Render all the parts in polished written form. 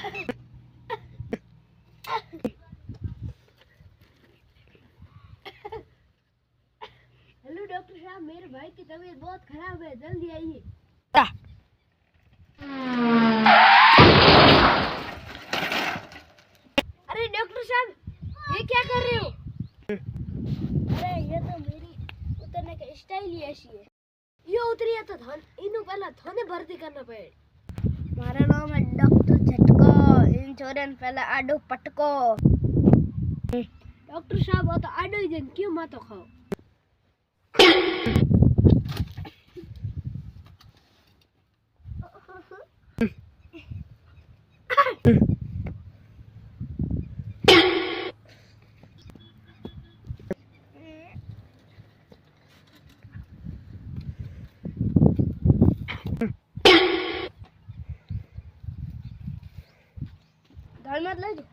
Hello doctor साहब, मेरे भाई की तबीयत बहुत खराब है, जल्दी आइए। अरे डॉक्टर साहब, ये क्या कर रहे हो? अरे ये तो मेरी उतरने का स्टाइल ही ऐसी है। ये उतरिया तो थान इन्हों पहला थाने भर्ती करना पड़े। मारा नाम है डॉक्टर झटको, इंश्योरेंस पहले आडो पटको। डॉक्टर साहब वो तो आडो ही दिन क्यों मातो खाओ। धड़ मत ले जो।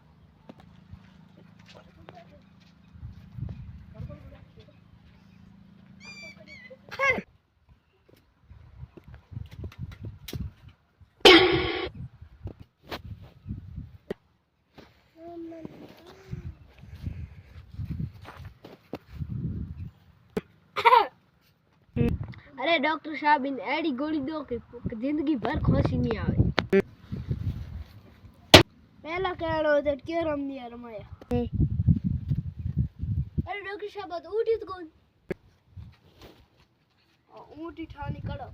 अरे डॉक्टर साहब, इन एडी गोली दो कि जिंदगी भर खुशी नहीं आवे। पहला कहना होता क्यों रम नहीं रमाया। अरे डॉक्टर साहब वो तो उठी तो कौन? ऊँटी ठानी कड़ो।